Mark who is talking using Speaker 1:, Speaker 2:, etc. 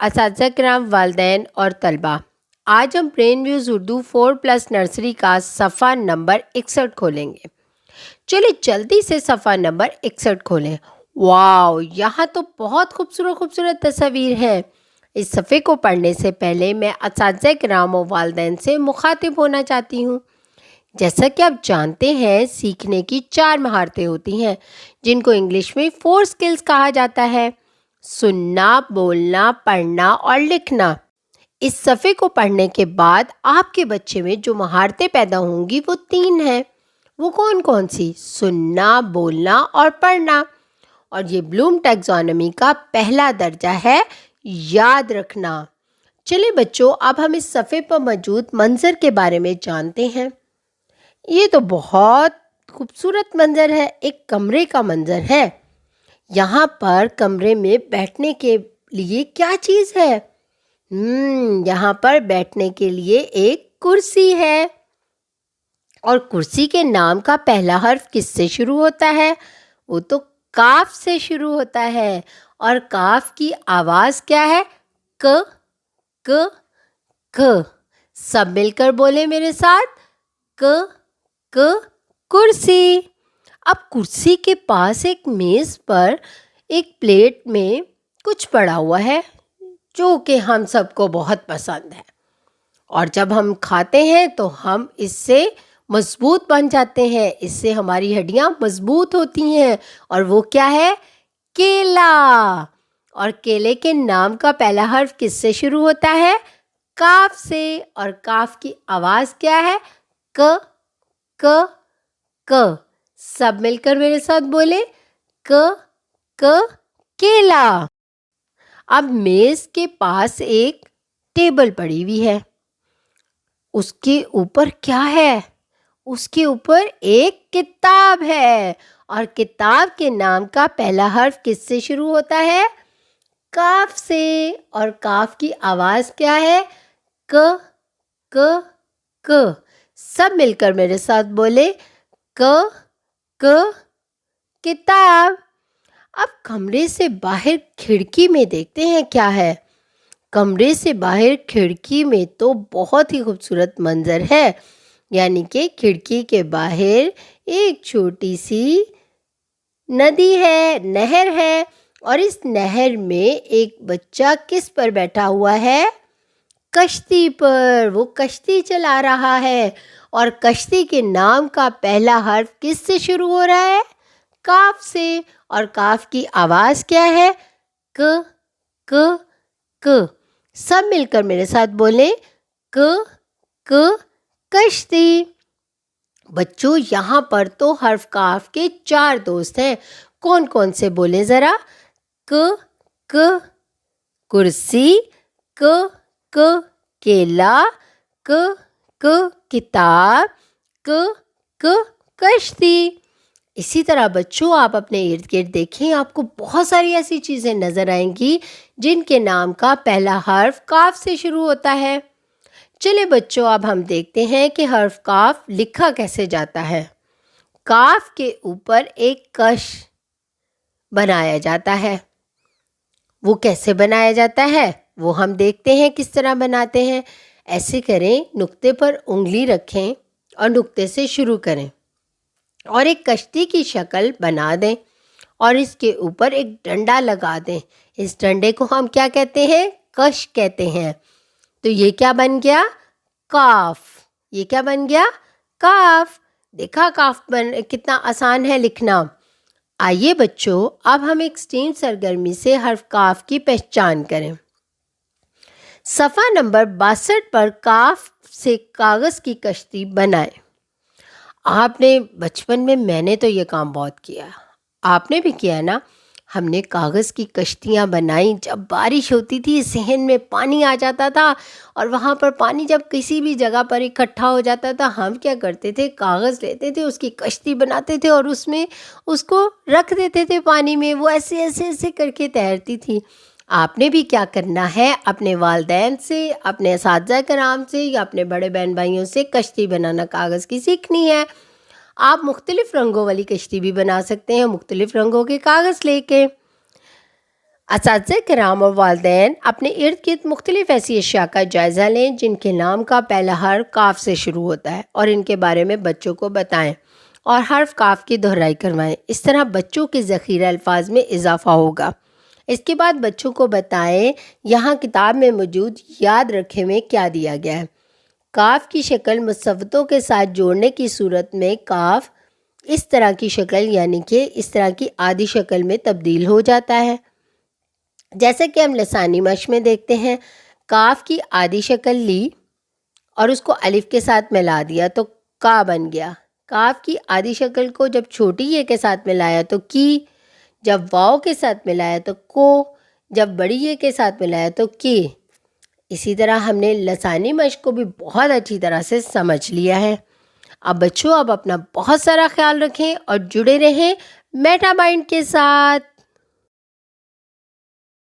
Speaker 1: اساتذہ کرام، والدین اور طلباء۔ آج ہم برین ویوز اردو 4+ نرسری کا صفحہ نمبر 61 کھولیں گے۔ چلے جلدی سے صفحہ نمبر 61 کھولیں۔ واو، یہاں تو بہت خوبصورت تصاویر ہیں۔ اس صفحے کو پڑھنے سے پہلے میں اساتذہ کرام و والدین سے مخاطب ہونا چاہتی ہوں۔ جیسا کہ آپ جانتے ہیں، سیکھنے کی 4 مہارتیں ہوتی ہیں جن کو انگلش میں 4 سکلز کہا جاتا ہے: سننا، بولنا، پڑھنا اور لکھنا۔ اس صفحے کو پڑھنے کے بعد آپ کے بچے میں جو مہارتیں پیدا ہوں گی وہ 3 ہیں۔ وہ کون کون سی؟ سننا، بولنا اور پڑھنا۔ اور یہ بلوم ٹیکزانومی کا پہلا درجہ ہے، یاد رکھنا۔ چلے بچوں، اب ہم اس صفحے پر موجود منظر کے بارے میں جانتے ہیں۔ یہ تو بہت خوبصورت منظر ہے، ایک کمرے کا منظر ہے۔ یہاں پر کمرے میں بیٹھنے کے لیے کیا چیز ہے؟ یہاں پر بیٹھنے کے لیے ایک کرسی ہے، اور کرسی کے نام کا پہلا حرف کس سے شروع ہوتا ہے؟ وہ تو کاف سے شروع ہوتا ہے، اور کاف کی آواز کیا ہے؟ ک ک ک۔ سب مل کر بولے میرے ساتھ، ک ک کرسی۔ اب کرسی کے پاس ایک میز پر ایک پلیٹ میں کچھ پڑا ہوا ہے جو کہ ہم سب کو بہت پسند ہے، اور جب ہم کھاتے ہیں تو ہم اس سے مضبوط بن جاتے ہیں، اس سے ہماری ہڈیاں مضبوط ہوتی ہیں، اور وہ کیا ہے؟ کیلا۔ اور کیلے کے نام کا پہلا حرف کس سے شروع ہوتا ہے؟ کاف سے، اور کاف کی آواز کیا ہے؟ ک ک ک۔ سب مل کر میرے ساتھ بولے، ک ک کیلا۔ اب میز کے پاس ایک ٹیبل پڑی ہوئی ہے، اس کے اوپر کیا ہے؟ اس کے اوپر ایک کتاب ہے، اور کتاب کے نام کا پہلا حرف کس سے شروع ہوتا ہے؟ کاف سے، اور کاف کی آواز کیا ہے؟ ک ک ک۔ سب مل کر میرے ساتھ بولے، ک ک کتاب۔ اب کمرے سے باہر کھڑکی میں دیکھتے ہیں کیا ہے۔ کمرے سے باہر کھڑکی میں تو بہت ہی خوبصورت منظر ہے، یعنی کہ کھڑکی کے باہر ایک چھوٹی سی ندی ہے، نہر ہے، اور اس نہر میں ایک بچہ کس پر بیٹھا ہوا ہے؟ کشتی پر۔ وہ کشتی چلا رہا ہے، اور کشتی کے نام کا پہلا حرف کس سے شروع ہو رہا ہے؟ کاف سے، اور کاف کی آواز کیا ہے؟ ک ک ک۔ سب مل کر میرے ساتھ بولیں، ک ک کشتی۔ بچوں، یہاں پر تو حرف کاف کے 4 دوست ہیں، کون کون سے بولیں ذرا؟ ک ک کرسی، ک ک کیلا، ک ک کتاب، ک ک کشتی۔ اسی طرح بچوں، آپ اپنے ارد گرد دیکھیں، آپ کو بہت ساری ایسی چیزیں نظر آئیں گی جن کے نام کا پہلا حرف کاف سے شروع ہوتا ہے۔ چلے بچوں، اب ہم دیکھتے ہیں کہ حرف کاف لکھا کیسے جاتا ہے۔ کاف کے اوپر ایک کش بنایا جاتا ہے۔ وہ کیسے بنایا جاتا ہے وہ ہم دیکھتے ہیں کس طرح بناتے ہیں۔ ایسے کریں، نقطے پر انگلی رکھیں اور نقطے سے شروع کریں، اور ایک کشتی کی شکل بنا دیں، اور اس کے اوپر ایک ڈنڈا لگا دیں۔ اس ڈنڈے کو ہم کیا کہتے ہیں؟ کش کہتے ہیں۔ تو یہ کیا بن گیا؟ کاف۔ یہ کیا بن گیا؟ کاف۔ دیکھا کاف کتنا آسان ہے لکھنا۔ آئیے بچوں، اب ہم ایک اسٹیم سرگرمی سے حرف کاف کی پہچان کریں۔ صفحہ نمبر 62 پر کاف سے کاغذ کی کشتی بنائیں۔ آپ نے بچپن میں نے تو یہ کام بہت کیا، آپ نے بھی کیا نا؟ ہم نے کاغذ کی کشتیاں بنائیں۔ جب بارش ہوتی تھی، صحن میں پانی آ جاتا تھا، اور وہاں پر پانی جب کسی بھی جگہ پر اکٹھا ہو جاتا تھا، ہم کیا کرتے تھے؟ کاغذ لیتے تھے، اس کی کشتی بناتے تھے، اور اس میں اس کو رکھ دیتے تھے پانی میں، وہ ایسے ایسے ایسے کر کے تیرتی تھی۔ آپ نے بھی کیا کرنا ہے؟ اپنے والدین سے، اپنے اساتذہ کرام سے، یا اپنے بڑے بہن بھائیوں سے کشتی بنانا کاغذ کی سیکھنی ہے۔ آپ مختلف رنگوں والی کشتی بھی بنا سکتے ہیں، مختلف رنگوں کے کاغذ لے کے۔ اساتذہ کرام اور والدین اپنے ارد گرد مختلف ایسی اشیاء کا جائزہ لیں جن کے نام کا پہلا حرف کاف سے شروع ہوتا ہے، اور ان کے بارے میں بچوں کو بتائیں اور حرف کاف کی دہرائی کروائیں۔ اس طرح بچوں کے ذخیرہ الفاظ میں اضافہ ہوگا۔ اس کے بعد بچوں کو بتائیں یہاں کتاب میں موجود یاد رکھے میں کیا دیا گیا ہے۔ کاف کی شکل مصوتوں کے ساتھ جوڑنے کی صورت میں کاف اس طرح کی شکل یعنی کہ اس طرح کی آدھی شکل میں تبدیل ہو جاتا ہے، جیسے کہ ہم لسانی مشق میں دیکھتے ہیں۔ کاف کی آدھی شکل لی اور اس کو الف کے ساتھ ملا دیا تو کا بن گیا۔ کاف کی آدھی شکل کو جب چھوٹی یہ کے ساتھ ملایا تو کی، جب واؤ کے ساتھ ملایا تو کو، جب بڑی یہ کے ساتھ ملایا تو کی۔ اسی طرح ہم نے لسانی مشق کو بھی بہت اچھی طرح سے سمجھ لیا ہے۔ اب بچوں اب اپنا بہت سارا خیال رکھیں اور جڑے رہیں میٹا مائنڈ کے ساتھ۔